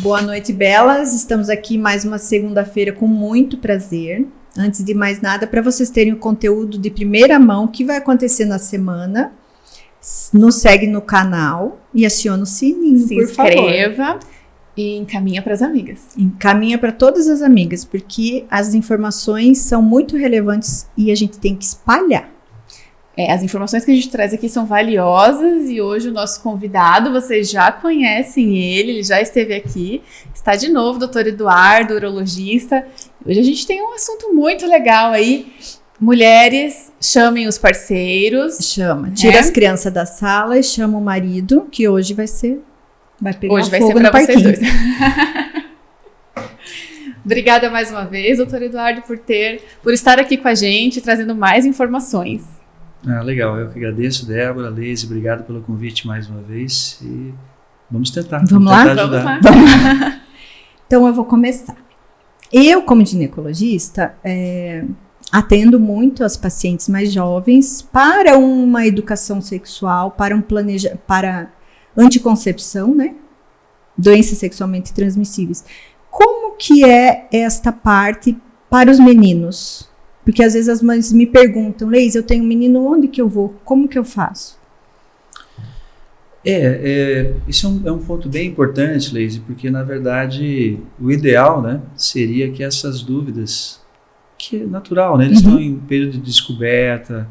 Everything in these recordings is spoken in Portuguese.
Boa noite, belas. Estamos aqui mais uma segunda-feira com muito prazer. Antes de mais nada, para vocês terem o conteúdo de primeira mão que vai acontecer na semana, nos segue no canal e aciona o sininho, por favor. Se inscreva e encaminha para as amigas. Encaminha para todas as amigas, porque as informações são muito relevantes e a gente tem que espalhar. As informações que a gente traz aqui são valiosas e hoje o nosso convidado, vocês já conhecem ele já esteve aqui, está de novo, doutor Eduardo, urologista. Hoje a gente tem um assunto muito legal aí. Mulheres, chamem os parceiros. Tira as crianças da sala e chama o marido, que hoje vai pegar hoje fogo vai ser no para vocês parquinho. dois. Obrigada mais uma vez, doutor Eduardo, por estar aqui com a gente, trazendo mais informações. Legal, eu que agradeço, Débora, Leise, obrigado pelo convite mais uma vez e vamos tentar. Vamos lá? Ajudar. Vamos lá. Então eu vou começar. Eu, como ginecologista, atendo muito as pacientes mais jovens para uma educação sexual, para anticoncepção, né? Doenças sexualmente transmissíveis. Como que é esta parte para os meninos? Porque às vezes as mães me perguntam, Leise, eu tenho um menino, onde que eu vou? Como que eu faço? Isso é um ponto bem importante, Leise, porque na verdade o ideal, né, seria que essas dúvidas, que é natural, né, eles estão em período de descoberta,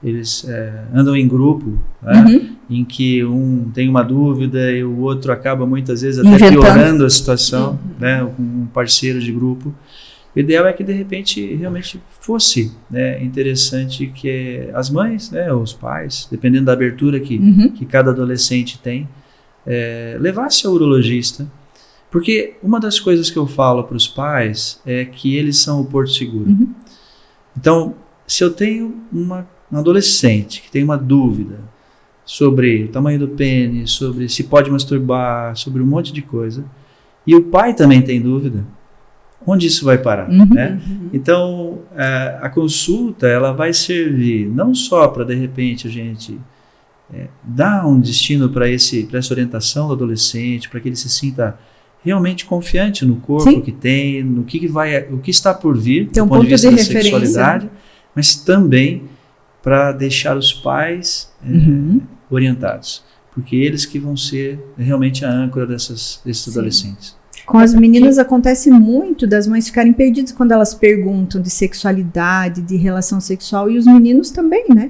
eles andam em grupo, né, em que um tem uma dúvida e o outro acaba muitas vezes até piorando a situação, né, um parceiro de grupo. O ideal é que de repente realmente fosse, né, interessante que as mães, né, os pais, dependendo da abertura que cada adolescente tem, levasse ao urologista, porque uma das coisas que eu falo para os pais é que eles são o porto seguro. Então, se eu tenho um adolescente que tem uma dúvida sobre o tamanho do pênis, sobre se pode masturbar, sobre um monte de coisa, e o pai também tem dúvida, onde isso vai parar, né? Então, a consulta, ela vai servir não só para, de repente, a gente dar um destino para essa orientação do adolescente, para que ele se sinta realmente confiante no corpo que tem, no o que está por vir, tem do ponto de vista da sexualidade, mas também para deixar os pais orientados, porque eles que vão ser realmente a âncora desses adolescentes. Com as meninas acontece muito das mães ficarem perdidas quando elas perguntam de sexualidade, de relação sexual, e os meninos também, né?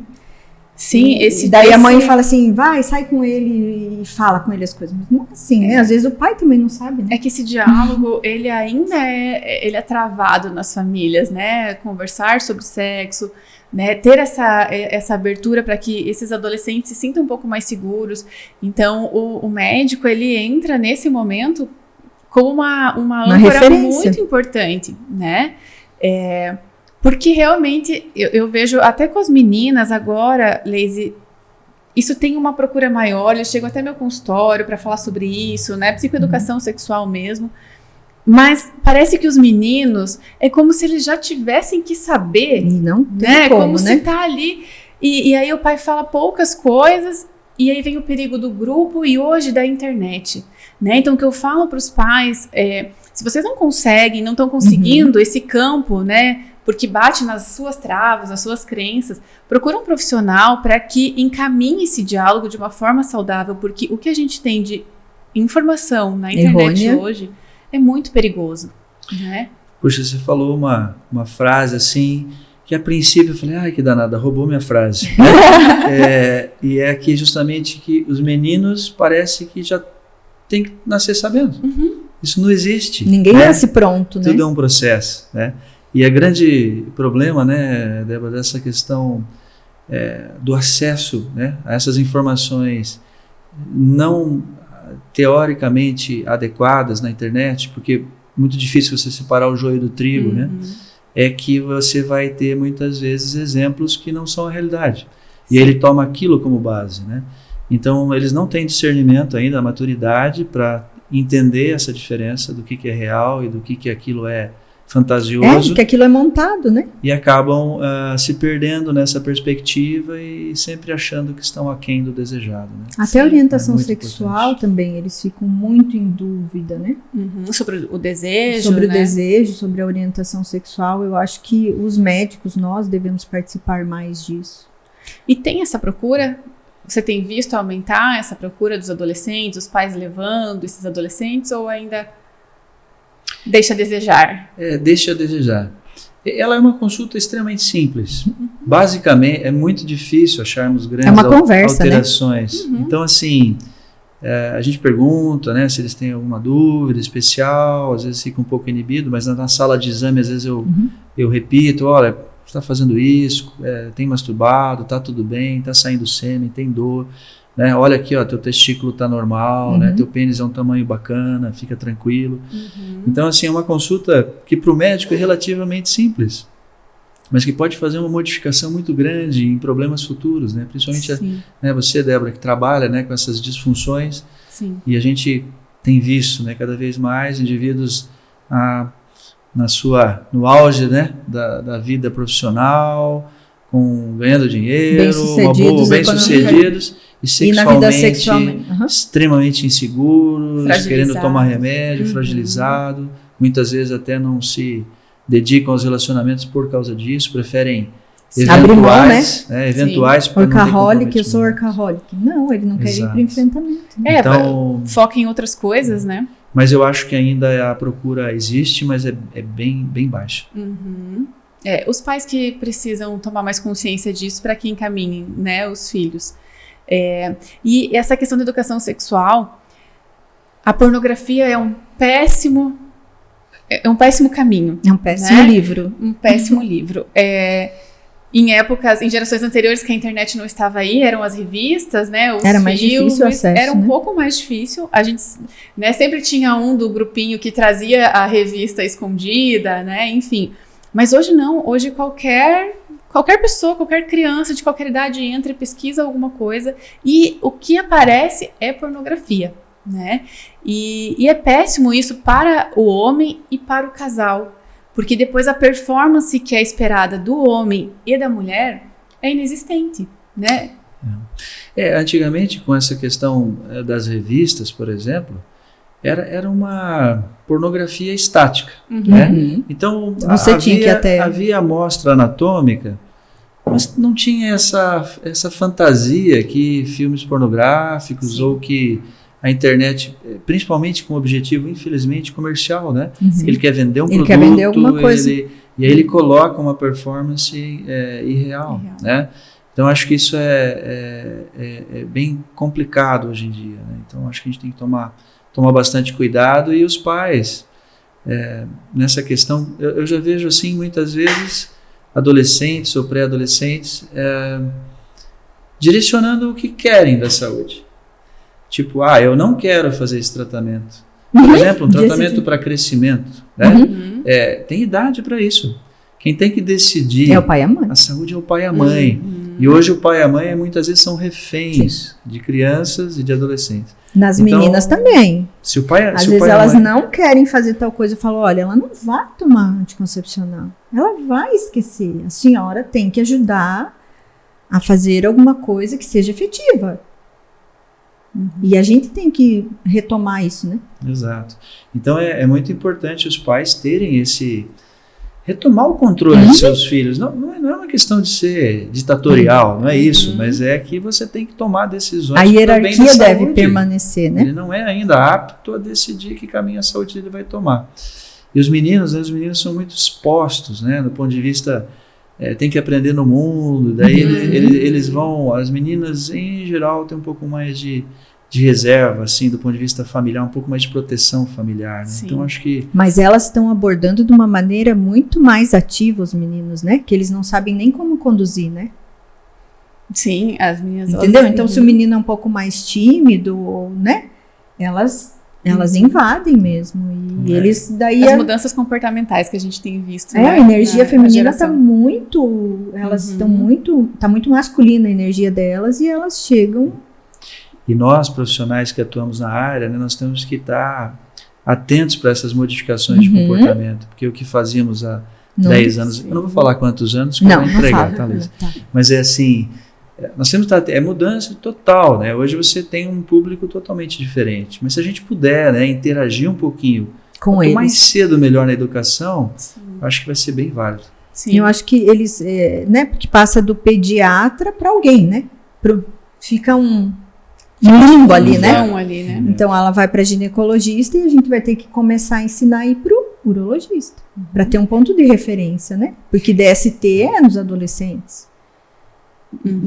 Sim, daí a mãe fala assim, sai com ele e fala com ele as coisas, mas não é assim, né? Às vezes o pai também não sabe, né? É que esse diálogo, ele ainda ele é travado nas famílias, né? Conversar sobre sexo, né? Ter essa abertura para que esses adolescentes se sintam um pouco mais seguros. Então, o médico, ele entra nesse momento como uma âncora referência muito importante, né? Porque realmente eu vejo até com as meninas agora, Leise, isso tem uma procura maior, eles chegam até meu consultório para falar sobre isso, né? Psicoeducação sexual mesmo. Mas parece que os meninos é como se eles já tivessem que saber, e não tem né? Como, como né? se tá ali e aí o pai fala poucas coisas e aí vem o perigo do grupo e hoje da internet. Né? Então, o que eu falo para os pais se vocês não conseguem, não estão conseguindo esse campo, né, porque bate nas suas travas, nas suas crenças, procura um profissional para que encaminhe esse diálogo de uma forma saudável, porque o que a gente tem de informação na internet hoje é muito perigoso. Né? Puxa, você falou uma frase assim, que a princípio eu falei, que danada, roubou minha frase. E é que justamente que os meninos parece que já tem que nascer sabendo. Isso não existe. Ninguém nasce pronto, né? Tudo é um processo, né? E o grande problema, né, Débora, dessa questão do acesso, né, a essas informações não teoricamente adequadas na internet, porque é muito difícil você separar o joio do trigo, né? É que você vai ter muitas vezes exemplos que não são a realidade. E ele toma aquilo como base, né? Então, eles não têm discernimento ainda, a maturidade para entender essa diferença do que é real e do que aquilo é fantasioso. Porque aquilo é montado, né? E acabam se perdendo nessa perspectiva e sempre achando que estão aquém do desejado. Né? Até a orientação importante. sexual também, eles ficam muito em dúvida, né? Sobre o desejo, Sobre né? o desejo, sobre a orientação sexual. Eu acho que os médicos, nós devemos participar mais disso. E tem essa procura? Você tem visto aumentar essa procura dos adolescentes, os pais levando esses adolescentes, ou ainda deixa a desejar? Deixa a desejar. Ela é uma consulta extremamente simples. Basicamente, é muito difícil acharmos grandes alterações. Né? Então, assim, a gente pergunta, né, se eles têm alguma dúvida especial, às vezes fica um pouco inibido, mas na sala de exame, às vezes eu repito, olha, você está fazendo isso, tem masturbado, está tudo bem, está saindo sêmen, tem dor, né? Olha aqui, ó, teu testículo está normal, né? Teu pênis é um tamanho bacana, fica tranquilo. Então, assim, é uma consulta que para o médico é relativamente simples, mas que pode fazer uma modificação muito grande em problemas futuros, né? Principalmente você, Débora, que trabalha, né, com essas disfunções. Sim. E a gente tem visto, né, cada vez mais indivíduos no auge, né, da vida profissional, ganhando dinheiro, bem-sucedidos e sexualmente extremamente inseguros, querendo tomar remédio, fragilizado, muitas vezes até não se dedicam aos relacionamentos por causa disso, preferem eventuais, né? Eventuais. Orcaholic, eu sou orcaholic. Não, ele não quer ir para o enfrentamento. Né? Então, foca em outras coisas, né? Mas eu acho que ainda a procura existe, mas é bem, bem baixa. Os pais que precisam tomar mais consciência disso para que encaminhem, né, os filhos. E essa questão da educação sexual, a pornografia é um péssimo caminho. É um péssimo livro. Um péssimo livro. Em gerações anteriores que a internet não estava aí, eram as revistas, né? Era mais difícil o acesso, era um pouco mais difícil. A gente, né, sempre tinha um do grupinho que trazia a revista escondida, né? Enfim. Mas hoje não. Hoje qualquer pessoa, qualquer criança de qualquer idade entra e pesquisa alguma coisa e o que aparece é pornografia, né? E é péssimo isso para o homem e para o casal. Porque depois a performance que é esperada do homem e da mulher é inexistente, né? Antigamente, com essa questão das revistas, por exemplo, era uma pornografia estática, né? Então, havia amostra anatômica, mas não tinha essa fantasia que filmes pornográficos ou que a internet, principalmente com o objetivo, infelizmente, comercial, né? Ele quer vender um produto, quer vender alguma coisa. E aí ele coloca uma performance irreal, né? Então, acho que isso é bem complicado hoje em dia, né? Então, acho que a gente tem que tomar bastante cuidado. E os pais, nessa questão, eu já vejo, assim, muitas vezes, adolescentes ou pré-adolescentes direcionando o que querem da saúde. Tipo, eu não quero fazer esse tratamento. Por exemplo, um tratamento para crescimento, né? Tem idade para isso. Quem tem que decidir é o pai e a mãe. A saúde é o pai e a mãe. E hoje o pai e a mãe muitas vezes são reféns de crianças e de adolescentes. Nas meninas também. Às vezes elas não querem fazer tal coisa. Eu falo, olha, ela não vai tomar anticoncepcional. Ela vai esquecer. A senhora tem que ajudar a fazer alguma coisa que seja efetiva. E a gente tem que retomar isso, né? Exato. Então é muito importante os pais terem retomar o controle de seus filhos. Não é uma questão de ser ditatorial, não é isso, mas é que você tem que tomar decisões. A hierarquia deve permanecer, né? Ele não é ainda apto a decidir que caminho a saúde ele vai tomar. E os meninos são muito expostos, né? Do ponto de vista, tem que aprender no mundo, daí eles vão, as meninas em geral têm um pouco mais de reserva, assim, do ponto de vista familiar, um pouco mais de proteção familiar, né? Então acho que... Mas elas estão abordando de uma maneira muito mais ativa os meninos, né? Que eles não sabem nem como conduzir, né? Sim, as meninas... Entendeu? Então se o menino é um pouco mais tímido, né? Elas invadem mesmo. E eles daí... As mudanças comportamentais que a gente tem visto, né? A energia feminina está muito... Elas estão muito... Está muito masculina a energia delas e elas chegam... E nós, profissionais que atuamos na área, né, nós temos que estar atentos para essas modificações de comportamento, porque o que fazíamos há 10 anos, eu não vou falar quantos anos, que eu vou entregar, tá, Liz? Mas é assim, nós temos mudança total, né? Hoje você tem um público totalmente diferente, mas se a gente puder, né, interagir um pouquinho, quanto mais cedo melhor na educação, acho que vai ser bem válido. Sim. Eu acho que eles, né, porque passa do pediatra para alguém, né? Fica um limbo ali, né? Então ela vai para ginecologista e a gente vai ter que começar a ensinar a ir para o urologista, para ter um ponto de referência, né? Porque DST é nos adolescentes.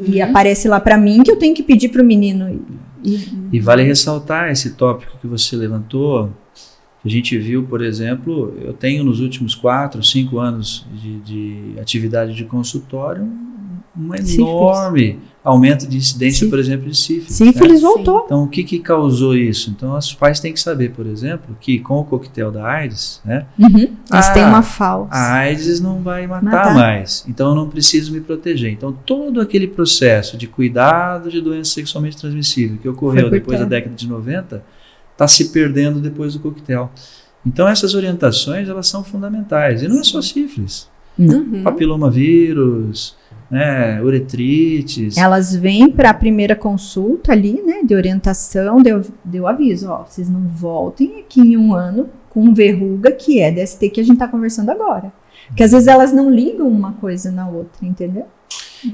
E aparece lá para mim que eu tenho que pedir para o menino. E vale ressaltar esse tópico que você levantou. A gente viu, por exemplo, eu tenho nos últimos 4, 5 anos de atividade de consultório um enorme aumento de incidência, por exemplo, de sífilis. Sífilis voltou. Então, o que causou isso? Então, os pais têm que saber, por exemplo, que com o coquetel da AIDS, né, eles têm uma falsa. A AIDS não vai matar mais, então eu não preciso me proteger. Então, todo aquele processo de cuidado de doença sexualmente transmissível que ocorreu depois da década de 90 está se perdendo depois do coquetel. Então, essas orientações, elas são fundamentais. E não é só sífilis. Papilomavírus, né, uretrites. Elas vêm para a primeira consulta ali, né, de orientação, deu aviso, ó, vocês não voltem aqui em 1 ano com verruga, que é DST que a gente está conversando agora. Porque às vezes elas não ligam uma coisa na outra, entendeu?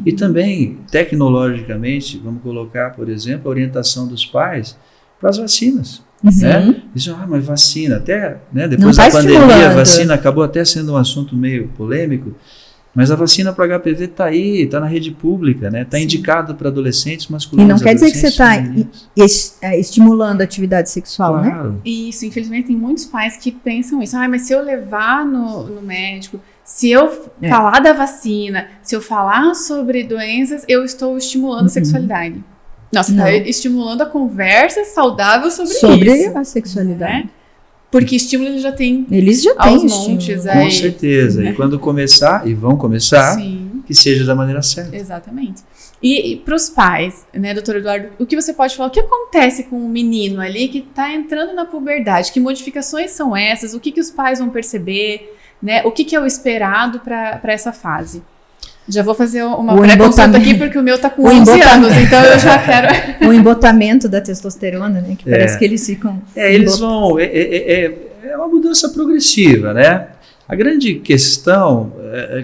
E também, tecnologicamente, vamos colocar, por exemplo, a orientação dos pais para as vacinas. Né? Dizem, mas vacina, até, né, depois da pandemia, a vacina acabou até sendo um assunto meio polêmico, mas a vacina para HPV está aí, está na rede pública, né? Está indicada para adolescentes masculinos. E não quer dizer que você está estimulando a atividade sexual, né? Isso, infelizmente tem muitos pais que pensam isso, mas se eu levar no médico, se eu falar da vacina, se eu falar sobre doenças, eu estou estimulando a sexualidade. Nossa, está estimulando a conversa saudável sobre isso, a sexualidade. Né? Porque estímulo eles já têm. Eles já têm montes. Com certeza. E quando começar, e vão começar, que seja da maneira certa. Exatamente. E para os pais, né, doutor Eduardo, o que você pode falar? O que acontece com um menino ali que está entrando na puberdade? Que modificações são essas? O que os pais vão perceber? Né? O que é o esperado para essa fase? Já vou fazer uma pré-consulta aqui, porque o meu tá com 11 anos, então eu já quero... O embotamento da testosterona, né? Que parece que eles ficam... Eles vão... É uma mudança progressiva, né? A grande questão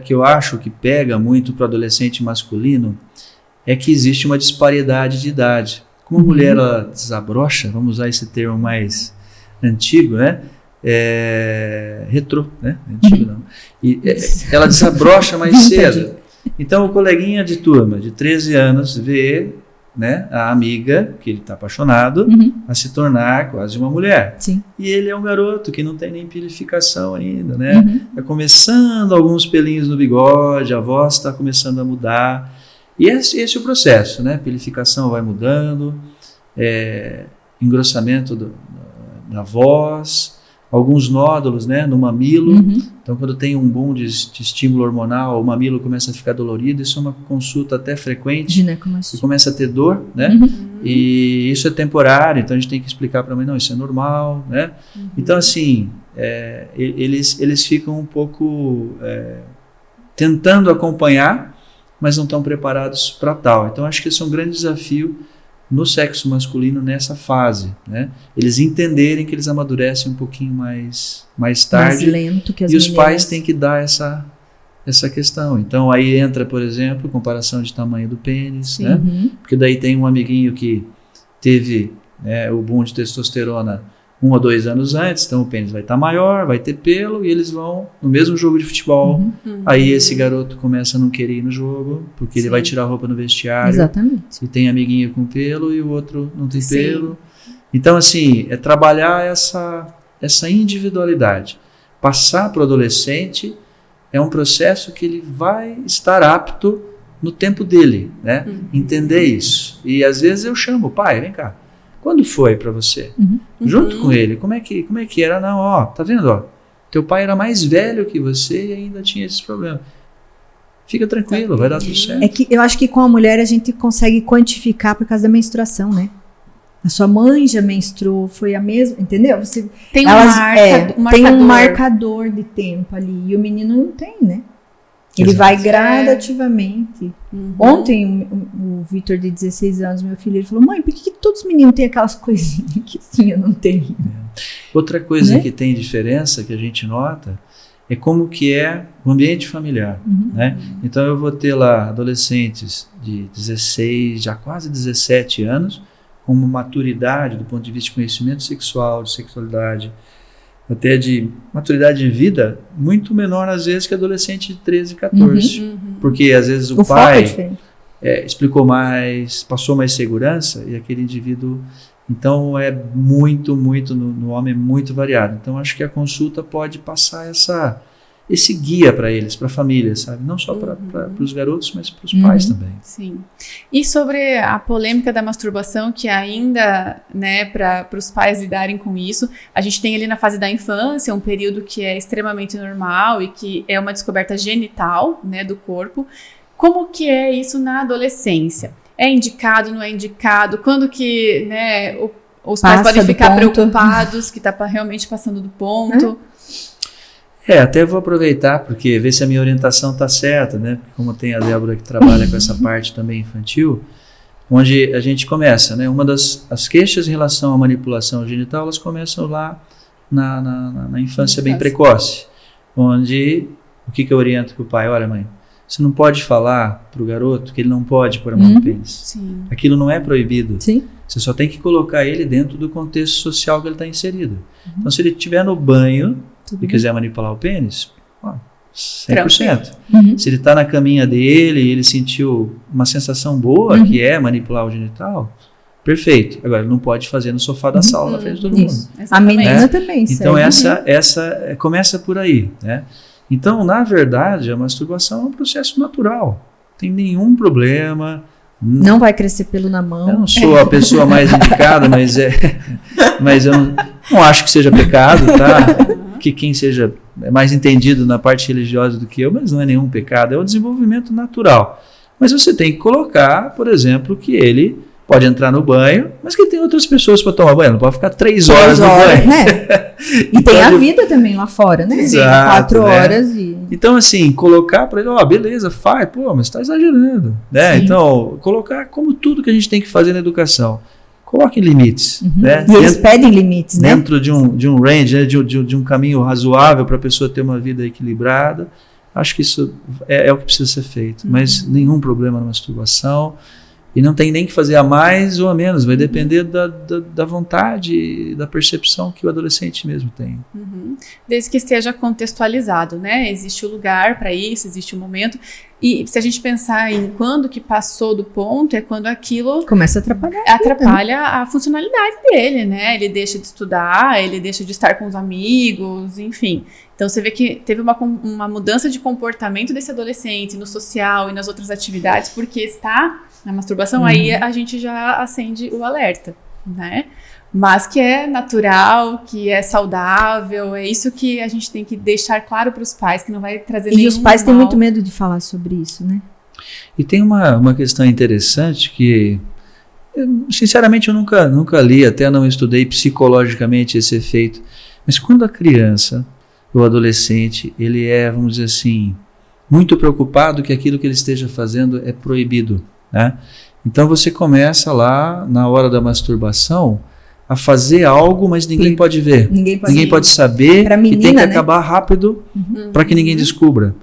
que eu acho que pega muito para o adolescente masculino é que existe uma disparidade de idade. Como a mulher ela desabrocha, vamos usar esse termo mais antigo, né? Retrô, né? Antigo não. E ela desabrocha mais cedo. Então, o coleguinha de turma de 13 anos vê, né, a amiga, que ele está apaixonado, a se tornar quase uma mulher. Sim. E ele é um garoto que não tem nem pilificação ainda, né? Está começando alguns pelinhos no bigode, a voz está começando a mudar. E esse é o processo, né? Pilificação vai mudando, engrossamento da voz, alguns nódulos, né, no mamilo. Então, quando tem um boom de estímulo hormonal, o mamilo começa a ficar dolorido. Isso é uma consulta até frequente. E começa a ter dor, né? E isso é temporário, então a gente tem que explicar para a mãe, não, isso é normal, né? Então, assim, eles ficam um pouco tentando acompanhar, mas não estão preparados para tal. Então, acho que esse é um grande desafio no sexo masculino nessa fase, né? Eles entenderem que eles amadurecem um pouquinho mais tarde, mais lento que as meninas. Os pais têm que dar essa questão. Então aí entra, por exemplo, comparação de tamanho do pênis, né? Porque daí tem um amiguinho que teve, né, o boom de testosterona 1 ou 2 anos antes, então o pênis vai estar maior, vai ter pelo, e eles vão no mesmo jogo de futebol. Aí esse garoto começa a não querer ir no jogo, porque ele vai tirar a roupa no vestiário. Exatamente. E tem amiguinho com pelo e o outro não tem pelo. Então, assim, é trabalhar essa individualidade. Passar para o adolescente é um processo que ele vai estar apto no tempo dele, né? Entender isso. E às vezes eu chamo, pai, vem cá. Quando foi para você? Junto com ele, como é que era? Não, ó, tá vendo, ó, teu pai era mais velho que você e ainda tinha esses problemas. Fica tranquilo, vai dar tudo certo. É que eu acho que com a mulher a gente consegue quantificar por causa da menstruação, né? A sua mãe já menstruou, foi a mesma, entendeu? Você, Tem tem um marcador de tempo ali, e o menino não tem, né? Ele vai gradativamente. Ontem, o Vitor, de 16 anos, meu filho, ele falou, mãe, por que todos os meninos têm aquelas coisinhas que assim eu não tenho? Outra coisa que tem diferença, que a gente nota, é como que é o ambiente familiar, né? Então eu vou ter lá adolescentes de 16, já quase 17 anos, com uma maturidade do ponto de vista de conhecimento sexual, de sexualidade, até de maturidade de vida, muito menor às vezes que adolescente de 13, 14. Porque às vezes o pai explicou mais, passou mais segurança, e aquele indivíduo... Então é muito, no homem é muito variado. Então acho que a consulta pode passar esse guia para eles, para a família, sabe? Não só para os garotos, mas para os pais também. Sim. E sobre a polêmica da masturbação, que ainda, né, para os pais lidarem com isso, a gente tem ali na fase da infância um período que é extremamente normal e que é uma descoberta genital, né, do corpo. Como que é isso na adolescência? É indicado, não é indicado? Quando que, né, os pais podem ficar preocupados que está realmente passando do ponto? Até vou aproveitar, porque ver se a minha orientação está certa, né? Como tem a Débora que trabalha com essa parte também infantil, onde a gente começa, né? Uma as queixas em relação à manipulação genital, elas começam lá na infância bem precoce, onde o que eu oriento para o pai? Olha, mãe, você não pode falar para o garoto que ele não pode pôr a mão no pênis. Sim. Aquilo não é proibido. Sim. Você só tem que colocar ele dentro do contexto social que ele está inserido. Então, se ele estiver no banho e quiser manipular o pênis, 100%. Se ele está na caminha dele e ele sentiu uma sensação boa, que é manipular o genital, perfeito. Agora, ele não pode fazer no sofá da sala na frente de todo mundo. A menina também. Então, essa começa por aí, né? Então, na verdade, a masturbação é um processo natural. Não tem nenhum problema. Não vai crescer pelo na mão. Eu não sou a pessoa mais indicada, mas eu não acho que seja pecado, tá? Que quem seja mais entendido na parte religiosa do que eu, mas não é nenhum pecado, é o desenvolvimento natural. Mas você tem que colocar, por exemplo, que ele pode entrar no banho, mas que tem outras pessoas para tomar banho, não pode ficar 3 horas no banho. Né? E então, tem a vida também lá fora, né? Exato, 4 horas e... Então, assim, colocar para ele, beleza, faz, mas está exagerando, né? Sim. Então, colocar como tudo que a gente tem que fazer na educação. Coloque limites, né? E eles pedem limites, né? Dentro de um range, né? de um caminho razoável para a pessoa ter uma vida equilibrada. Acho que isso é o que precisa ser feito. Mas nenhum problema na masturbação. E não tem nem que fazer a mais ou a menos, vai depender da vontade e da percepção que o adolescente mesmo tem. Desde que esteja contextualizado, né? Existe o lugar para isso, existe o momento. E se a gente pensar em quando que passou do ponto, é quando aquilo... começa a atrapalhar. Atrapalha a funcionalidade dele, né? Ele deixa de estudar, ele deixa de estar com os amigos, enfim. Então você vê que teve uma mudança de comportamento desse adolescente no social e nas outras atividades, porque está na masturbação, aí a gente já acende o alerta, né? Mas que é natural, que é saudável, é isso que a gente tem que deixar claro para os pais, que não vai trazer nenhum E os pais têm muito medo de falar sobre isso, né? E tem uma questão interessante que, sinceramente, eu nunca li, até não estudei psicologicamente esse efeito, mas quando a criança, o adolescente, ele é, vamos dizer assim, muito preocupado que aquilo que ele esteja fazendo é proibido, né? Então você começa lá, na hora da masturbação, a fazer algo, mas ninguém pode ver. Ninguém pode saber, menina, e tem que acabar rápido para que ninguém descubra.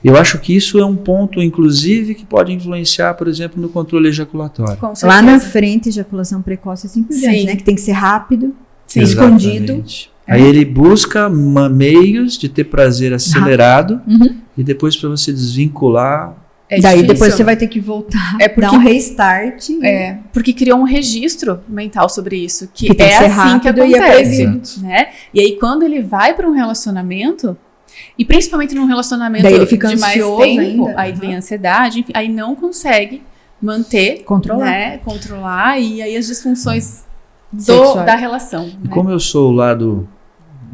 Eu acho que isso é um ponto, inclusive, que pode influenciar, por exemplo, no controle ejaculatório. Lá na frente, ejaculação precoce, assim por diante, né? Que tem que ser rápido, escondido. Aí ele busca meios de ter prazer acelerado e depois para você desvincular. Daí depois você vai ter que voltar, dar um restart. Porque criou um registro mental sobre isso, que tem que ser assim rápido que acontece, né? E aí quando ele vai para um relacionamento, e principalmente num relacionamento daí ele fica de mais ansioso tempo, ainda. Aí vem a ansiedade, enfim, aí não consegue manter, controlar, e aí as disfunções da relação. E como eu sou o lado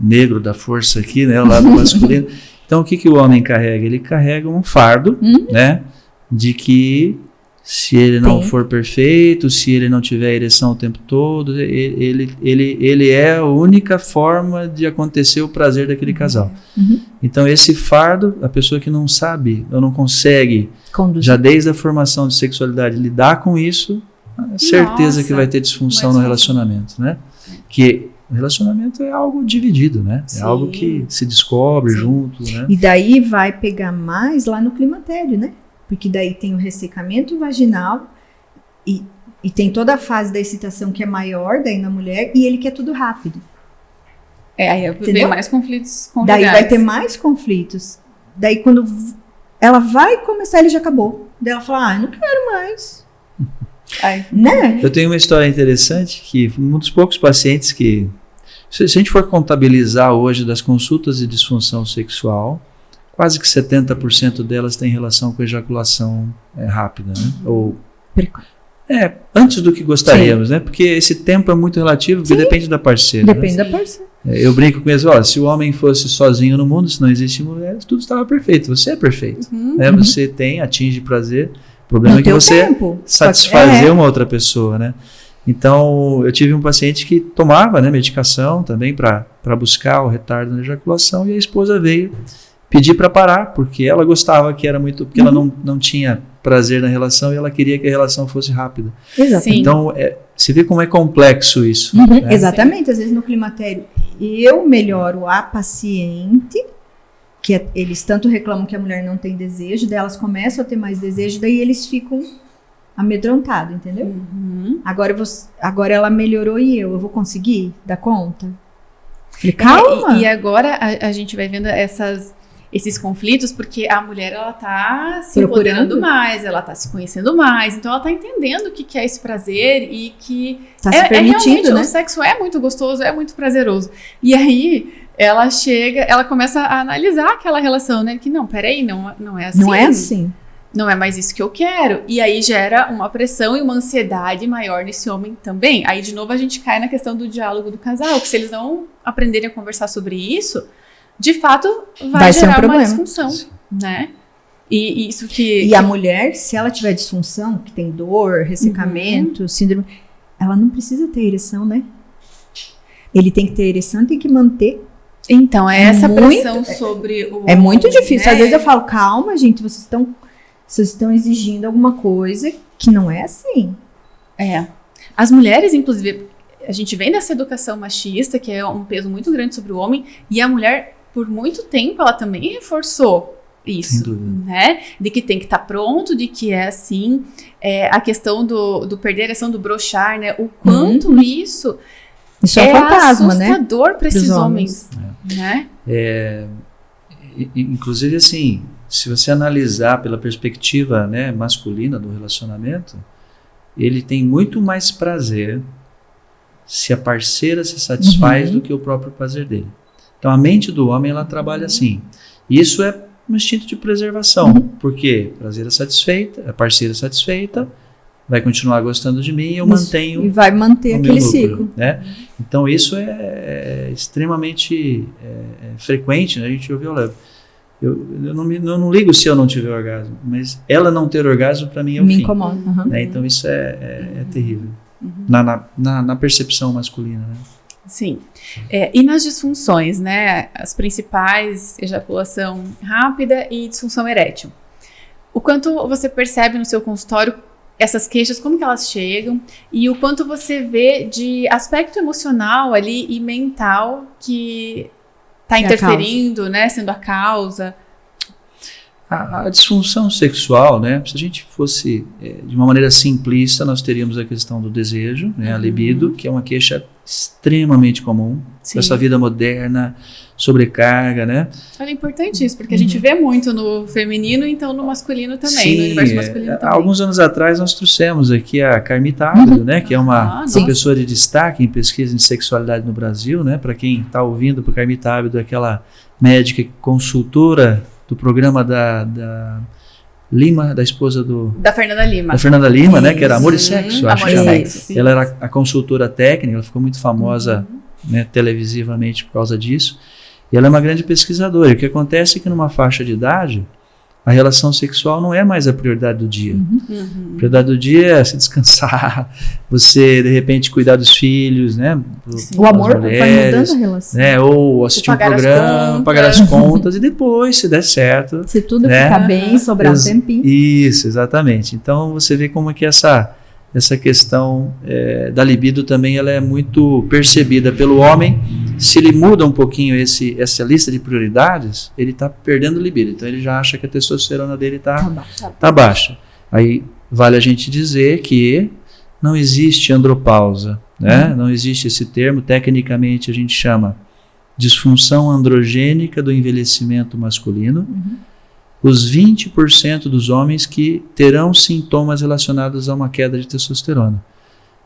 negro da força aqui, né, o lado masculino, então o que o homem carrega? Ele carrega um fardo, né, de que Se ele não for perfeito, se ele não tiver ereção o tempo todo, ele é a única forma de acontecer o prazer daquele casal. Então esse fardo, a pessoa que não sabe ou não consegue, já desde a formação de sexualidade, lidar com isso, certeza que vai ter disfunção no relacionamento, né? Que o relacionamento é algo dividido, né? É algo que se descobre junto, né? E daí vai pegar mais lá no climatério, né? Porque daí tem o ressecamento vaginal e tem toda a fase da excitação que é maior daí na mulher e ele quer tudo rápido. Aí vem mais conflitos conjugais. Daí vai ter mais conflitos. Daí quando ela vai começar, ele já acabou. Daí ela fala, eu não quero mais. Né? Eu tenho uma história interessante que um dos poucos pacientes que, se a gente for contabilizar hoje das consultas de disfunção sexual, quase que 70% delas têm relação com ejaculação rápida, né? Ou antes do que gostaríamos, né? Porque esse tempo é muito relativo, porque depende da parceira. Depende da parceira. Eu brinco com eles, se o homem fosse sozinho no mundo, se não existe mulher, tudo estava perfeito. Você é perfeito, né? Você atinge prazer. O problema é que você satisfazer uma outra pessoa, né? Então, eu tive um paciente que tomava, né, medicação também para buscar o retardo na ejaculação e a esposa veio pedir para parar, porque ela gostava que era muito... Porque ela não tinha prazer na relação e ela queria que a relação fosse rápida. Exatamente. Então, você vê como é complexo isso. Né? Exatamente. Às vezes no climatério eu melhoro a paciente, que eles tanto reclamam que a mulher não tem desejo, daí elas começam a ter mais desejo, daí eles ficam amedrontados, entendeu? Agora ela melhorou e eu vou conseguir dar conta? Falei, calma! E agora a gente vai vendo esses conflitos, porque a mulher, ela tá se empoderando mais, ela tá se conhecendo mais, então ela tá entendendo o que é esse prazer e que tá se permitindo, realmente, né? O sexo é muito gostoso, é muito prazeroso. E aí, ela começa a analisar aquela relação, né? Que peraí, não é assim. Não é assim. Não é mais isso que eu quero. E aí gera uma pressão e uma ansiedade maior nesse homem também. Aí, de novo, a gente cai na questão do diálogo do casal, que se eles não aprenderem a conversar sobre isso, de fato, vai gerar uma disfunção, né? E isso que... E a mulher, se ela tiver disfunção, que tem dor, ressecamento, síndrome, ela não precisa ter ereção, né? Ele tem que ter ereção e tem que manter. Então, essa pressão sobre o... É muito difícil. Né? Às vezes eu falo, calma, gente, vocês estão exigindo alguma coisa que não é assim. As mulheres, inclusive, a gente vem dessa educação machista, que é um peso muito grande sobre o homem, e a mulher, por muito tempo, ela também reforçou isso, né? De que tem que estar pronto, de que é assim. A questão do perder a ereção, do broxar, né? O quanto isso é um fantasma, assustador, né? Para esses homens. Né? Inclusive, assim, se você analisar pela perspectiva, né, masculina do relacionamento, ele tem muito mais prazer se a parceira se satisfaz do que o próprio prazer dele. Então, a mente do homem, ela trabalha assim. Isso é um instinto de preservação, porque prazer é satisfeita, a parceira é satisfeita, vai continuar gostando de mim e eu mantenho... E vai manter aquele ciclo. Né? Então, isso é extremamente frequente, né? A gente ouve, olha, eu não ligo se eu não tiver orgasmo, mas ela não ter orgasmo, para mim, é o fim. Me incomoda. Né? Então, isso é terrível. Na percepção masculina, né? Sim. E nas disfunções, né? As principais, ejaculação rápida e disfunção erétil. O quanto você percebe no seu consultório essas queixas, como que elas chegam e o quanto você vê de aspecto emocional ali e mental que está interferindo, né? Sendo a causa. A disfunção sexual, né? Se a gente fosse de uma maneira simplista, nós teríamos a questão do desejo, né? A libido, que é uma queixa extremamente comum nessa vida moderna, sobrecarga, né? Olha, é importante isso, porque a gente vê muito no feminino, então no masculino também, no universo masculino também. Alguns anos atrás nós trouxemos aqui a Carmita Ábido, né? Que é uma pessoa de destaque em pesquisa em sexualidade no Brasil, né? Para quem está ouvindo, para Carmita Ábido, aquela médica consultora do programa da Lima, da esposa da Fernanda Lima. Da Fernanda Lima, né? Que era Amor e Sexo. Amor e Sexo. Ela era a consultora técnica, ela ficou muito famosa né, televisivamente por causa disso. E ela é uma grande pesquisadora. E o que acontece é que numa faixa de idade, a relação sexual não é mais a prioridade do dia. Uhum. A prioridade do dia é se descansar, você, de repente, cuidar dos filhos, né? O amor vai mudando a relação. Né? Ou assistir um programa, pagar as contas e depois, se der certo. Se tudo né? ficar bem, sobrar um tempinho. Isso, exatamente. Então, você vê como é que essa questão da libido também ela é muito percebida pelo homem. Se ele muda um pouquinho essa lista de prioridades, ele está perdendo libido. Então ele já acha que a testosterona dele está baixa. Aí vale a gente dizer que não existe andropausa, né? Não existe esse termo. Tecnicamente a gente chama disfunção androgênica do envelhecimento masculino. Os 20% dos homens que terão sintomas relacionados a uma queda de testosterona.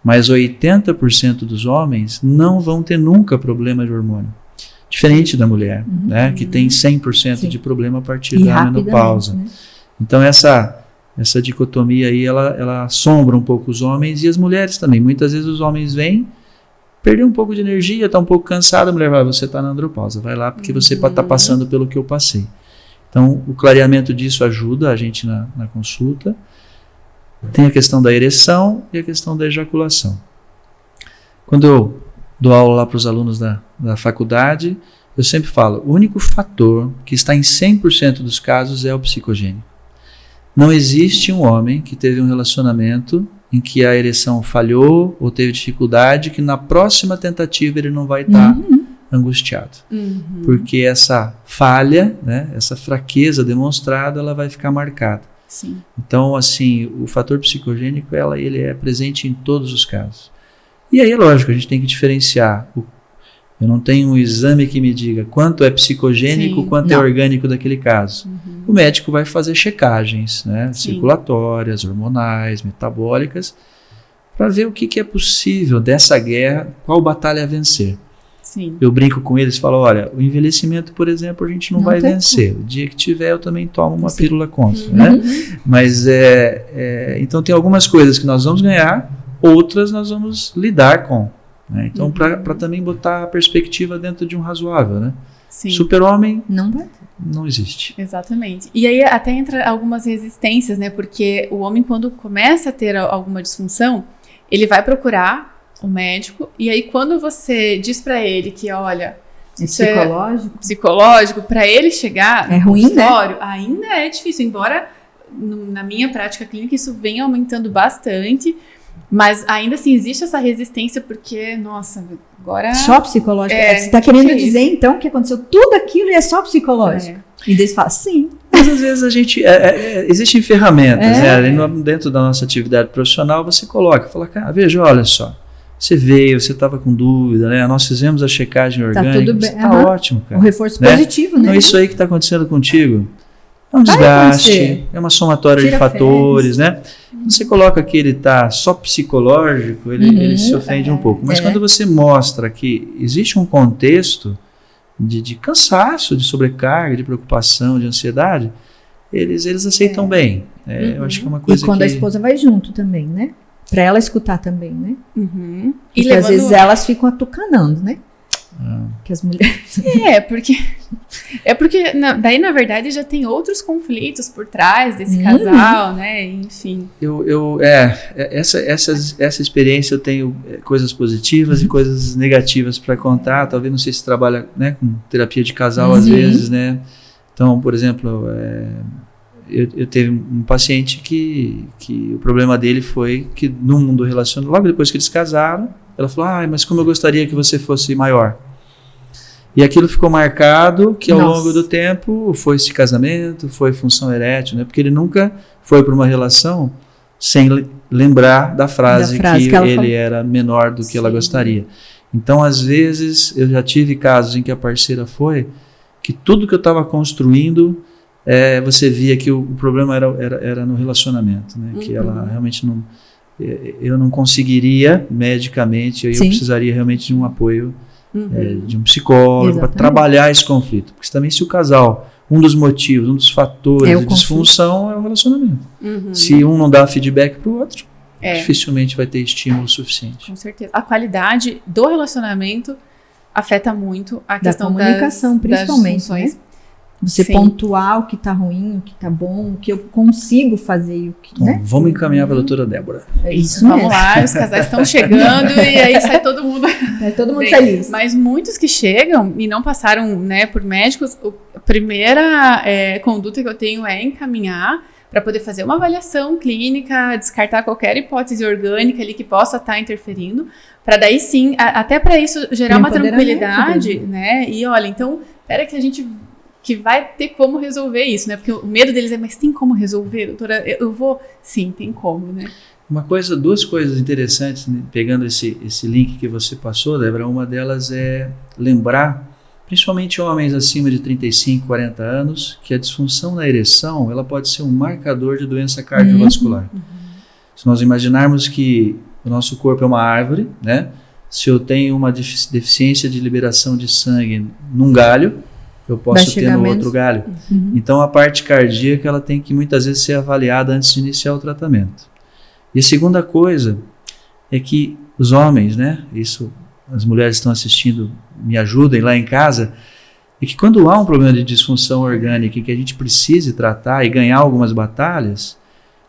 Mas 80% dos homens não vão ter nunca problema de hormônio. Diferente da mulher, né, que tem 100% de problema a partir da menopausa. Né? Então essa dicotomia aí, ela assombra um pouco os homens e as mulheres também. Muitas vezes os homens vêm perder um pouco de energia, está um pouco cansado, a mulher vai, você está na andropausa, vai lá porque você está passando pelo que eu passei. Então o clareamento disso ajuda a gente na consulta. Tem a questão da ereção e a questão da ejaculação. Quando eu dou aula lá para os alunos da faculdade, eu sempre falo, o único fator que está em 100% dos casos é o psicogênico. Não existe um homem que teve um relacionamento em que a ereção falhou ou teve dificuldade, que na próxima tentativa ele não vai estar angustiado. Porque essa falha, né, essa fraqueza demonstrada, ela vai ficar marcada. Sim. Então, assim, o fator psicogênico, ele é presente em todos os casos. E aí, lógico, a gente tem que diferenciar. Eu não tenho um exame que me diga quanto é psicogênico, quanto é orgânico daquele caso. O médico vai fazer checagens, né, circulatórias, hormonais, metabólicas, para ver o que é possível dessa guerra, qual batalha a vencer. Sim. Eu brinco com eles e falo, olha, o envelhecimento, por exemplo, a gente não vai vencer. O dia que tiver, eu também tomo uma pílula contra. Né? Mas, então, tem algumas coisas que nós vamos ganhar, outras nós vamos lidar com. Né? Então, para também botar a perspectiva dentro de um razoável. Né? Super-homem não existe. Exatamente. E aí até entra algumas resistências, né? Porque o homem, quando começa a ter alguma disfunção, ele vai procurar o médico, e aí quando você diz pra ele que, olha, psicológico, pra ele chegar no consultório, ainda é difícil, embora na minha prática clínica isso venha aumentando bastante, mas ainda assim existe essa resistência, porque, nossa, agora... Só psicológico. Você tá querendo dizer, então, que aconteceu tudo aquilo e é só psicológico? E daí você fala, sim. Mas às vezes a gente... existem ferramentas, né? Dentro da nossa atividade profissional, você fala, cara, veja, olha só, você veio, você estava com dúvida, né? Nós fizemos a checagem orgânica, tudo bem. Tá ótimo, cara. O reforço positivo, né? Então, isso aí que está acontecendo contigo é um desgaste, é uma somatória de fatores, né? Você coloca que ele está só psicológico, ele se ofende um pouco. Mas quando você mostra que existe um contexto de cansaço, de sobrecarga, de preocupação, de ansiedade, eles aceitam bem. Eu acho que é uma coisa e quando a esposa vai junto também, né? Para ela escutar também, né? Porque às vezes elas ficam atucanando, né? Que as mulheres... porque daí, na verdade, já tem outros conflitos por trás desse casal, né? Enfim. Essa experiência eu tenho coisas positivas e coisas negativas para contar. Talvez, não sei se trabalha, né, com terapia de casal às vezes, né? Então, por exemplo... Eu teve um paciente que o problema dele foi que no mundo relacional, logo depois que eles casaram, ela falou, mas como eu gostaria que você fosse maior. E aquilo ficou marcado que ao longo do tempo foi esse casamento, foi função erétil, né? Porque ele nunca foi para uma relação sem lembrar da frase que ele falou. Era menor do que ela gostaria. Então, às vezes, eu já tive casos em que a parceira foi que tudo que eu estava construindo... você via que o problema era no relacionamento, né? Que ela realmente não... Eu não conseguiria medicamente, eu precisaria realmente de um apoio de um psicólogo para trabalhar esse conflito. Porque também se o casal, um dos motivos, um dos fatores de disfunção é o relacionamento. Se um não dá feedback para o outro, dificilmente vai ter estímulo suficiente. Com certeza. A qualidade do relacionamento afeta muito a questão da comunicação, principalmente, né? Você Sim. pontuar o que tá ruim, o que tá bom, o que eu consigo fazer e o que, Então, né? vamos encaminhar para a doutora Débora. É isso Vamos mesmo. lá, os casais estão chegando e aí sai todo mundo. É todo mundo Bem, feliz. Mas muitos que chegam e não passaram, né, por médicos, a primeira conduta que eu tenho é encaminhar para poder fazer uma avaliação clínica, descartar qualquer hipótese orgânica ali que possa estar interferindo, para daí sim, até para isso gerar uma tranquilidade, né? E olha, então, espera que a gente que vai ter como resolver isso, né? Porque o medo deles é, mas tem como resolver, doutora? Eu vou... Sim, tem como, né? Duas coisas interessantes, né, pegando esse link que você passou, Débora, uma delas é lembrar, principalmente homens acima de 35, 40 anos, que a disfunção na ereção, ela pode ser um marcador de doença cardiovascular. Se nós imaginarmos que o nosso corpo é uma árvore, né? Se eu tenho uma deficiência de liberação de sangue num galho, eu posso ter no outro galho. Então, a parte cardíaca, ela tem que muitas vezes ser avaliada antes de iniciar o tratamento. E a segunda coisa é que os homens, né, isso as mulheres estão assistindo, me ajudem lá em casa, é que quando há um problema de disfunção orgânica e que a gente precise tratar e ganhar algumas batalhas,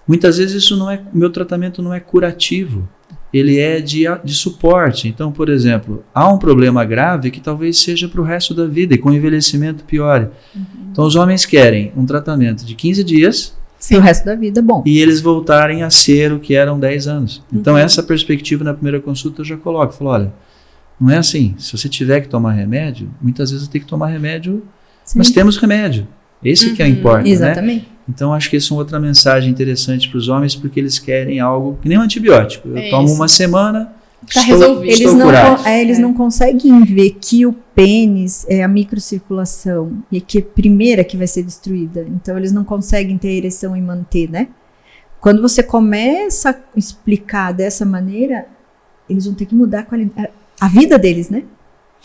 muitas vezes isso meu tratamento não é curativo, ele é de suporte. Então, por exemplo, há um problema grave que talvez seja para o resto da vida e com o envelhecimento piore. Então, os homens querem um tratamento de 15 dias, Sim. O resto da vida, bom. E eles voltarem a ser o que eram 10 anos. Então, essa perspectiva na primeira consulta eu já coloco. Eu falo, olha, não é assim. Se você tiver que tomar remédio, muitas vezes tem que tomar remédio, mas temos remédio. Esse que é o importa, exatamente. Né? Então, acho que essa é uma outra mensagem interessante para os homens, porque eles querem algo que nem um antibiótico. Eu tomo uma semana... Tá resolvido. Eles não conseguem ver que o pênis é a microcirculação e que é a primeira que vai ser destruída. Então, eles não conseguem ter ereção e manter, né? Quando você começa a explicar dessa maneira, eles vão ter que mudar a vida deles, né?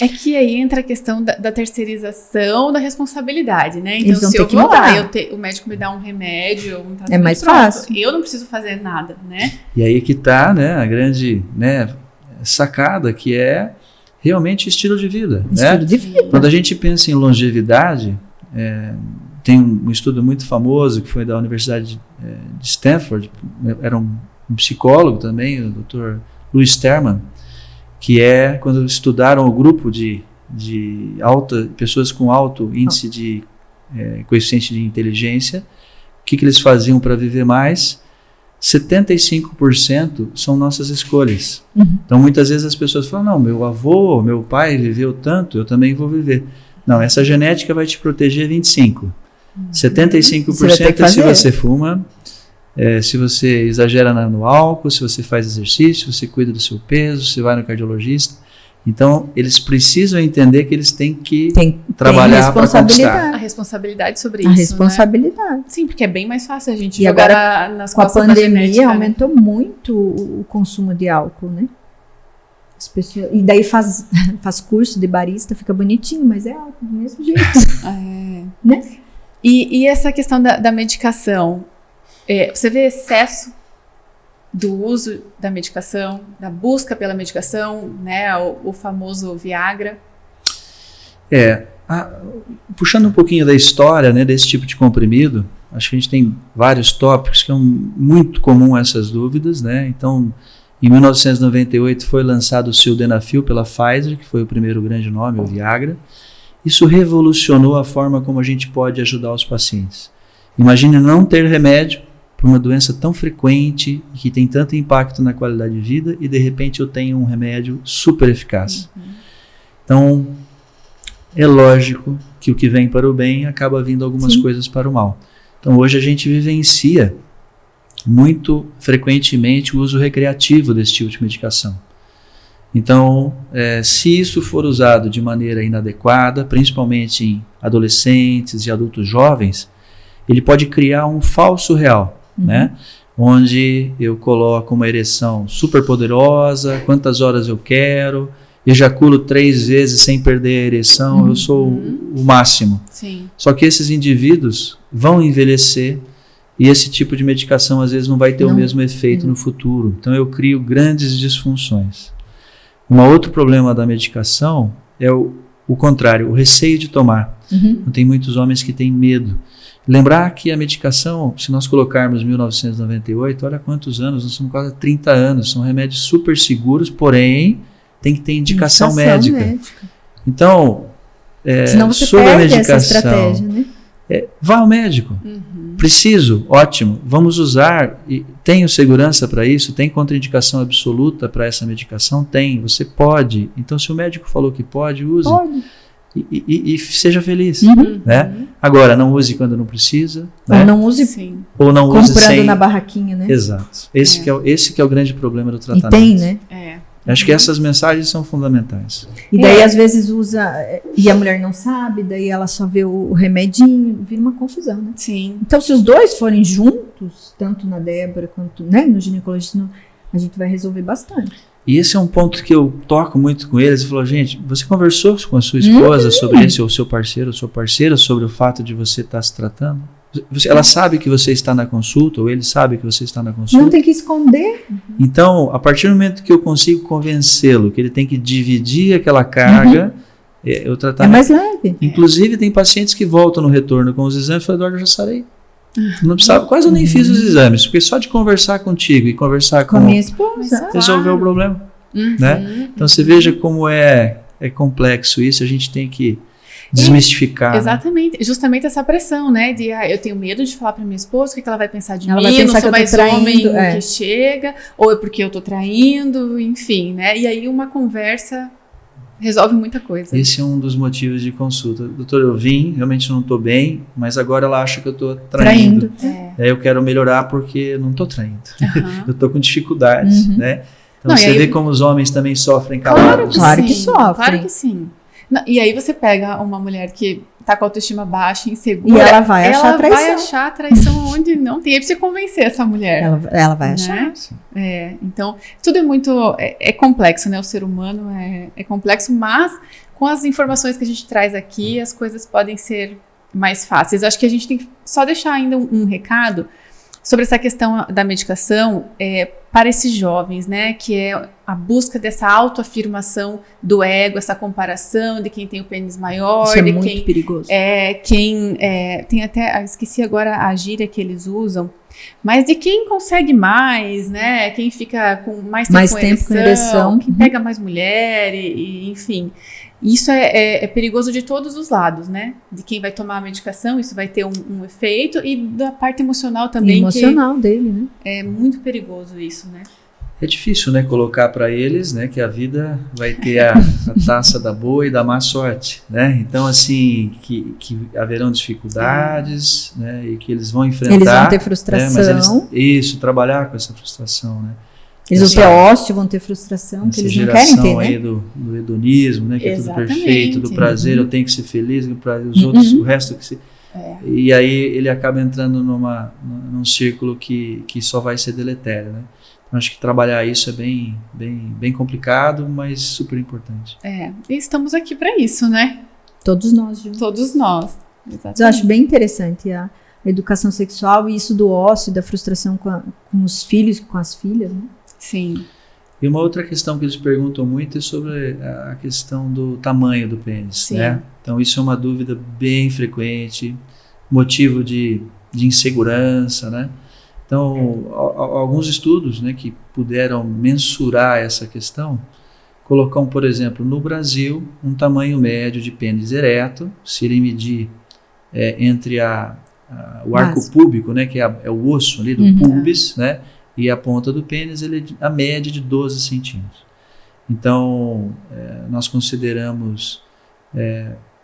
É que aí entra a questão da terceirização da responsabilidade, né? Então, eles vão se ter eu que vou mudar. lá, o médico me dá um remédio, um tratamento, é mais pronto, fácil. Eu não preciso fazer nada, né? E aí que está, né, a grande, né, sacada, que é realmente estilo de vida. Estilo de vida. Quando a gente pensa em longevidade, tem um estudo muito famoso que foi da Universidade de Stanford, era um psicólogo também, o Dr. Louis Terman, que é quando estudaram o grupo de pessoas com alto índice de coeficiente de inteligência, o que eles faziam para viver mais. 75% são nossas escolhas. Então, muitas vezes as pessoas falam, não, meu avô, meu pai viveu tanto, eu também vou viver. Não, essa genética vai te proteger 25%. 75% é se você fuma, se você exagera no álcool, se você faz exercício, se você cuida do seu peso, se vai no cardiologista. Então, eles precisam entender que eles têm que trabalhar para conquistar. A responsabilidade sobre a isso, responsabilidade. Né? Sim, porque é bem mais fácil a gente e jogar agora, nas com a costas pandemia, da genética, aumentou muito o consumo de álcool, né? As pessoas, e daí faz curso de barista, fica bonitinho, mas é álcool do mesmo jeito. Né? E essa questão da medicação, você vê excesso do uso da medicação, da busca pela medicação, né, o famoso Viagra? Puxando um pouquinho da história, né, desse tipo de comprimido, acho que a gente tem vários tópicos que são muito comuns essas dúvidas, né? Então, em 1998 foi lançado o Sildenafil pela Pfizer, que foi o primeiro grande nome, o Viagra. Isso revolucionou a forma como a gente pode ajudar os pacientes. Imagine não ter remédio para uma doença tão frequente, que tem tanto impacto na qualidade de vida, e de repente eu tenho um remédio super eficaz. Então, é lógico que o que vem para o bem acaba vindo algumas coisas para o mal. Então, hoje a gente vivencia muito frequentemente o uso recreativo desse tipo de medicação. Então, se isso for usado de maneira inadequada, principalmente em adolescentes e adultos jovens, ele pode criar um falso real, né? Onde eu coloco uma ereção super poderosa, quantas horas eu quero, ejaculo 3 vezes sem perder a ereção, eu sou o máximo. Sim. Só que esses indivíduos vão envelhecer e esse tipo de medicação às vezes não vai ter o mesmo efeito no futuro. Então eu crio grandes disfunções. Um outro problema da medicação é o contrário, o receio de tomar. Então, tem muitos homens que têm medo. Lembrar que a medicação, se nós colocarmos 1998, olha quantos anos, nós estamos quase 30 anos, são remédios super seguros, porém tem que ter indicação médica. Então, senão você sobre perde a medicação, essa estratégia, né? Vá ao médico. Preciso, ótimo, vamos usar. E tenho segurança para isso? Tem contraindicação absoluta para essa medicação? Tem, você pode. Então, se o médico falou que pode, use. Pode. E seja feliz. Né? Agora, não use quando não precisa. Ou né? não use ou não use comprando na barraquinha, né? Exato. Esse que é o grande problema do tratamento. E tem, né? Acho que essas mensagens são fundamentais. E daí, às vezes, usa... E a mulher não sabe, daí ela só vê o remedinho, vira uma confusão, né? Sim. Então, se os dois forem juntos, tanto na Débora quanto no ginecologista, a gente vai resolver bastante. E esse é um ponto que eu toco muito com eles. Eu falo, gente, você conversou com a sua esposa sobre esse, ou seu parceiro, ou sua parceira, sobre o fato de você estar se tratando? Ela sabe que você está na consulta, ou ele sabe que você está na consulta? Não tem que esconder. Então, a partir do momento que eu consigo convencê-lo que ele tem que dividir aquela carga, o tratamento... É mais leve. Inclusive, tem pacientes que voltam no retorno com os exames e falam, Eduardo, eu já sarei. Não precisava, quase eu nem fiz os exames, porque só de conversar contigo e conversar com a minha esposa, resolveu o problema. Né? Então, você veja como é complexo isso, a gente tem que desmistificar. Exatamente, justamente essa pressão, né? De eu tenho medo de falar para minha esposa, o que ela vai pensar de ela mim, vai pensar não sou mais homem que chega, ou é porque eu tô traindo, enfim, né? E aí uma conversa resolve muita coisa. Esse é um dos motivos de consulta. Doutor, eu vim, realmente não estou bem, mas agora ela acha que eu estou traindo. Eu quero melhorar porque eu não estou traindo. Eu estou com dificuldades, né? Então você vê como os homens também sofrem calados. Claro que sofrem. Claro que sim. E aí você pega uma mulher que tá com a autoestima baixa, insegura. E ela vai achar traição. Ela vai achar traição onde não tem. Aí precisa convencer essa mulher. Ela vai achar. Então, tudo é muito... É complexo, né? O ser humano é complexo, mas com as informações que a gente traz aqui, as coisas podem ser mais fáceis. Acho que a gente tem que só deixar ainda um recado sobre essa questão da medicação para esses jovens, né? Que é a busca dessa autoafirmação do ego, essa comparação de quem tem o pênis maior. Isso é de muito perigoso. Tem até, esqueci agora a gíria que eles usam, mas de quem consegue mais, né? Quem fica com mais tempo com ereção, quem pega mais mulher, enfim. Isso é perigoso de todos os lados, né? De quem vai tomar a medicação, isso vai ter um efeito, e da parte emocional também. Emocional dele, né? É muito perigoso isso, né? É difícil, né, colocar para eles, né, que a vida vai ter a taça da boa e da má sorte, né? Então, assim, que haverão dificuldades, né, e que eles vão enfrentar. Eles vão ter frustração. Mas trabalhar com essa frustração, né? Eles vão ter ócio, vão ter frustração, que eles não querem ter, né? Aí do hedonismo, né, que é tudo perfeito, do prazer, eu tenho que ser feliz, os outros, o resto que se... E aí ele acaba entrando num círculo que só vai ser deletério, né? Acho que trabalhar isso é bem complicado, mas super importante. E estamos aqui para isso, né? Todos nós, Ju. Todos nós. Exatamente. Eu acho bem interessante a educação sexual e isso do ócio, da frustração com os filhos, com as filhas, né? Sim. E uma outra questão que eles perguntam muito é sobre a questão do tamanho do pênis, né? Então isso é uma dúvida bem frequente, motivo de insegurança, né? Então, alguns estudos, né, que puderam mensurar essa questão, colocam, por exemplo, no Brasil, um tamanho médio de pênis ereto, se ele medir entre o arco púbico, né, que é o osso ali do pubis, né, e a ponta do pênis, a média de 12 centímetros. Então, nós consideramos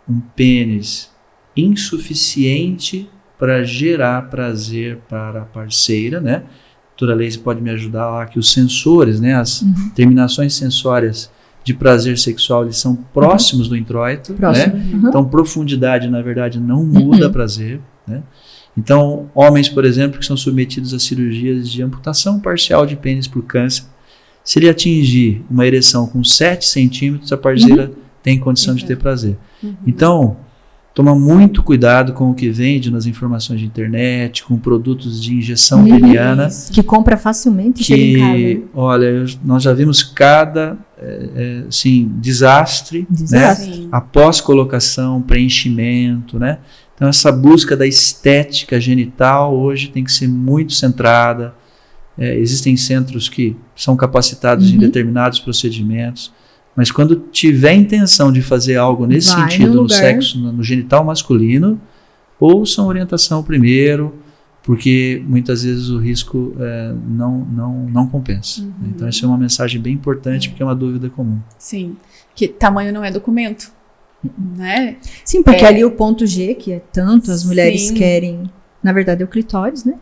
um pênis insuficiente para gerar prazer para a parceira, né? A doutora Leise pode me ajudar lá, que os sensores, né, as terminações sensórias de prazer sexual, eles são próximos do introito, né? Então, profundidade, na verdade, não muda prazer, né? Então, homens, por exemplo, que são submetidos a cirurgias de amputação parcial de pênis por câncer, se ele atingir uma ereção com 7 centímetros, a parceira tem condição de ter prazer. Então, toma muito cuidado com o que vende nas informações de internet, com produtos de injeção peniana. Que compra facilmente. Que, olha, nós já vimos cada desastre. Né? Após colocação, preenchimento, né? Então essa busca da estética genital hoje tem que ser muito centrada. Existem centros que são capacitados em determinados procedimentos, mas quando tiver intenção de fazer algo nesse sentido no sexo, no genital masculino, ouçam orientação primeiro, porque muitas vezes o risco não compensa. Então essa é uma mensagem bem importante, porque é uma dúvida comum. Sim, que tamanho não é documento, né? Sim, porque ali o ponto G, que é tanto as mulheres querem, na verdade é o clitóris, né?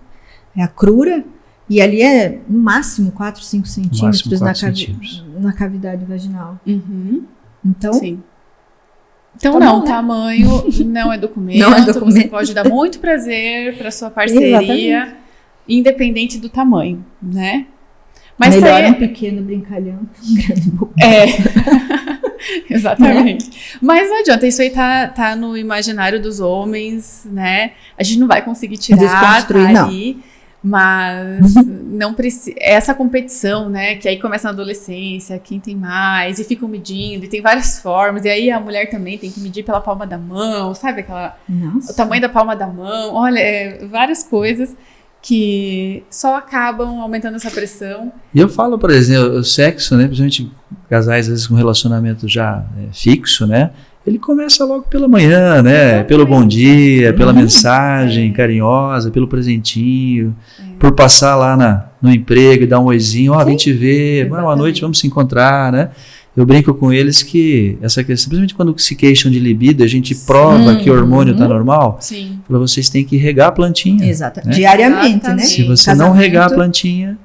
É a crura. E ali é no máximo 4, 5 centímetros na cavidade vaginal. Então, então não, tamanho não é documento. Não é documento. Você pode dar muito prazer para sua parceria, independente do tamanho, né? Mas melhor um pequeno brincalhão que um grande bocão. Exatamente. Mas não adianta, isso aí tá no imaginário dos homens, né? A gente não vai conseguir tirar, tá ali. Mas não precisa. Essa competição, né? Que aí começa na adolescência, quem tem mais, e ficam medindo, e tem várias formas, e aí a mulher também tem que medir pela palma da mão, sabe? O tamanho da palma da mão, olha, várias coisas que só acabam aumentando essa pressão. E eu falo, por exemplo, o sexo, né? Principalmente casais, às vezes, com relacionamento já fixo, né? Ele começa logo pela manhã, né? Pelo bom dia, pela mensagem carinhosa, pelo presentinho, por passar lá no emprego e dar um oizinho, vem te ver, boa noite, vamos se encontrar, né? Eu brinco com eles que essa questão, simplesmente quando se queixam de libido, a gente prova que o hormônio está normal, para vocês têm que regar a plantinha. Exato. Né? Diariamente, né? Se você não regar a plantinha...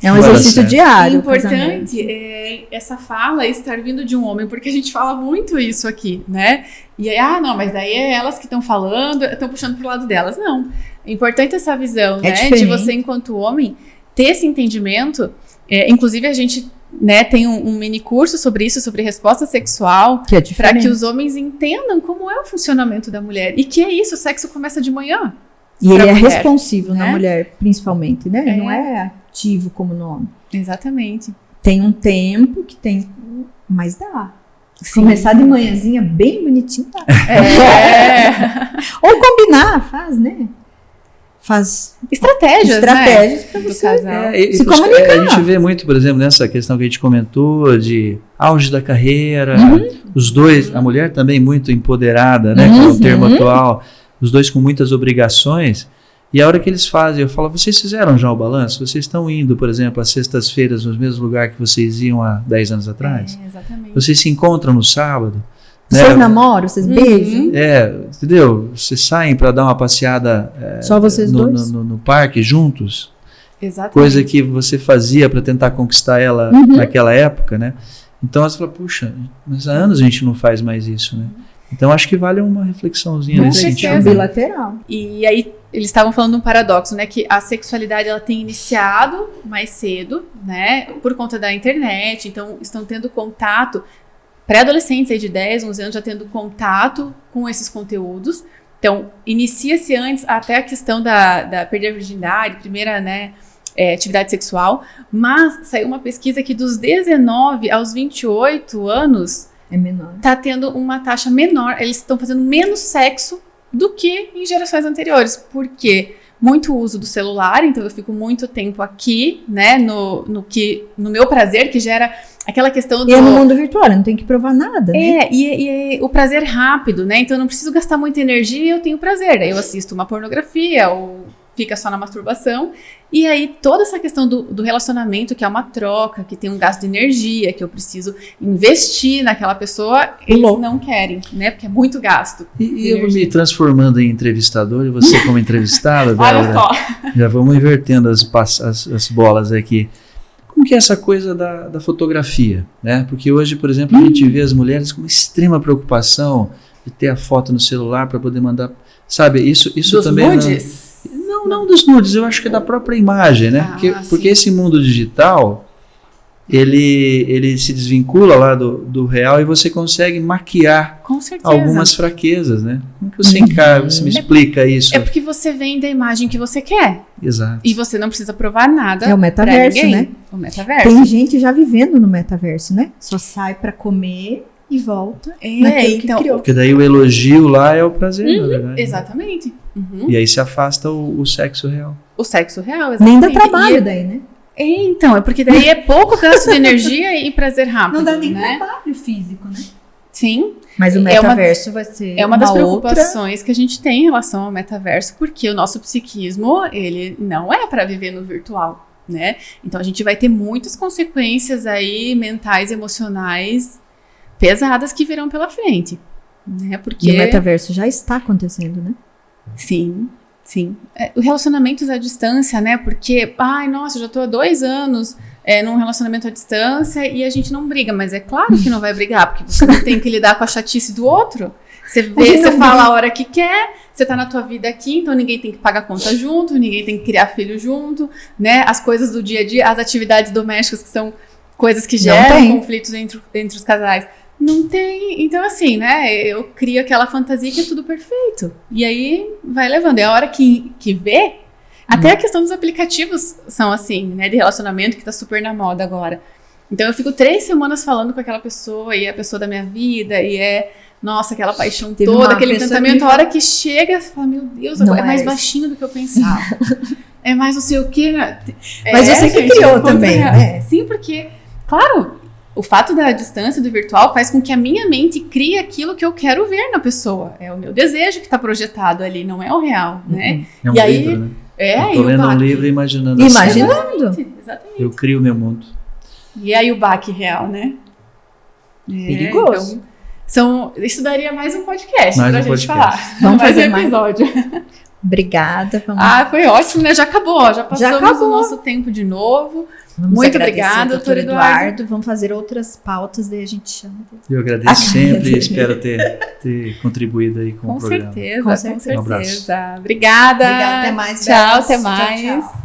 É um exercício diário. O importante é essa fala estar vindo de um homem, porque a gente fala muito isso aqui, né? E aí, não, mas daí é elas que estão falando, estão puxando pro lado delas. Não. É importante essa visão, né? Diferente. De você, enquanto homem, ter esse entendimento. Inclusive, a gente tem um mini curso sobre isso, sobre resposta sexual, para que os homens entendam como é o funcionamento da mulher. E que é isso, o sexo começa de manhã. E ele é responsivo na mulher, principalmente, né? Ele não é ativo como no homem. Exatamente. Tem um tempo que tem, mas dá. Se começar de manhãzinha bem bonitinho, dá. Ou combinar, faz, né? Faz estratégias para você se comunicar. A gente vê muito, por exemplo, nessa questão que a gente comentou de auge da carreira, os dois, a mulher também muito empoderada, né? Que é o termo atual. Os dois com muitas obrigações, e a hora que eles fazem, eu falo, vocês fizeram já o balanço? Vocês estão indo, por exemplo, às sextas-feiras nos mesmos lugares que vocês iam há 10 anos atrás? Exatamente. Vocês se encontram no sábado? Vocês namoram? Vocês beijam? Entendeu? Vocês saem para dar uma passeada só vocês dois? No parque juntos? Exatamente. Coisa que você fazia para tentar conquistar ela naquela época, né? Então você fala, puxa, mas há anos a gente não faz mais isso, né? Então, acho que vale uma reflexãozinha nesse sentido. Bilateral. E aí, eles estavam falando de um paradoxo, né? Que a sexualidade, ela tem iniciado mais cedo, né? Por conta da internet. Então, estão tendo contato. Pré-adolescentes aí de 10, 11 anos já tendo contato com esses conteúdos. Então, inicia-se antes até a questão da perder a virgindade, primeira, né? Atividade sexual. Mas saiu uma pesquisa que dos 19 aos 28 anos... É menor. Tá tendo uma taxa menor, eles estão fazendo menos sexo do que em gerações anteriores. Por quê? Muito uso do celular, então eu fico muito tempo aqui, né, no meu prazer, que gera aquela questão do... E é no mundo virtual, não tem que provar nada, né? E o prazer rápido, né, então eu não preciso gastar muita energia e eu tenho prazer. Aí eu assisto uma pornografia ou fica só na masturbação. E aí toda essa questão do relacionamento, que é uma troca, que tem um gasto de energia, que eu preciso investir naquela pessoa, eles não querem, né? Porque é muito gasto. E eu vou me transformando em entrevistador, e você como entrevistada, olha só. Já vamos invertendo as bolas aqui. Como que é essa coisa da fotografia, né? Porque hoje, por exemplo, a gente vê as mulheres com uma extrema preocupação de ter a foto no celular para poder mandar, sabe? Isso dos também nudes? Não dos nudes, eu acho que é da própria imagem, né? Porque esse mundo digital, ele se desvincula lá do real e você consegue maquiar Com certeza. algumas fraquezas, né? Como que você encara, você me explica isso? É porque você vende a imagem que você quer. Exato. E você não precisa provar nada. É o metaverso, pra ninguém. né? O metaverso. Tem gente já vivendo no metaverso, né? Só sai pra comer e volta naquilo que então, criou. Porque daí o elogio lá é o prazer, na verdade. Exatamente. Uhum. E aí se afasta o sexo real. O sexo real, exatamente. Nem dá trabalho daí, né? Então, é porque daí é pouco gasto de energia e prazer rápido. Não dá nem né? trabalho físico, né? Sim. Mas o metaverso vai ser É uma das outra... preocupações que a gente tem em relação ao metaverso, porque o nosso psiquismo, ele não é para viver no virtual, né? Então a gente vai ter muitas consequências aí mentais, emocionais pesadas que virão pela frente, né? Porque E o metaverso já está acontecendo, né? Sim. O relacionamentos à distância, né? Porque, ai, nossa, eu já tô há 2 anos num relacionamento à distância e a gente não briga, mas é claro que não vai brigar, porque você não tem que lidar com a chatice do outro. Você vê, você fala a hora que quer, você tá na tua vida aqui, então ninguém tem que pagar conta junto, ninguém tem que criar filho junto, né? As coisas do dia a dia, as atividades domésticas que são coisas que geram conflitos entre os casais. Não tem, então assim, né, eu crio aquela fantasia que é tudo perfeito, e aí vai levando, é a hora que vê, até a questão dos aplicativos são assim, né, de relacionamento que tá super na moda agora, então eu fico 3 semanas falando com aquela pessoa, e é a pessoa da minha vida, e nossa, aquela paixão toda, aquele encantamento, a hora que chega, você fala, meu Deus, é mais baixinho do que eu pensava, é mais não sei o que, mas você que criou também, né? Sim, porque, claro, o fato da distância do virtual faz com que a minha mente crie aquilo que eu quero ver na pessoa. É o meu desejo que está projetado ali, não é o real, né? É um e aí, livro, né? eu tô lendo um livro e imaginando. Exatamente. Eu crio o meu mundo. E aí o baque real, né? Perigoso. Então, isso daria mais um podcast pra gente falar. Vamos fazer mais um episódio. Obrigada. Foi ótimo, né? Já acabou, já passamos o nosso tempo de novo. Vamos muito obrigada, doutor Eduardo. Vamos fazer outras pautas, daí a gente chama. Eu agradeço sempre e espero ter contribuído aí com o programa. Com certeza. Um abraço. Obrigada. Obrigada, até mais. Tchau, até mais. Tchau.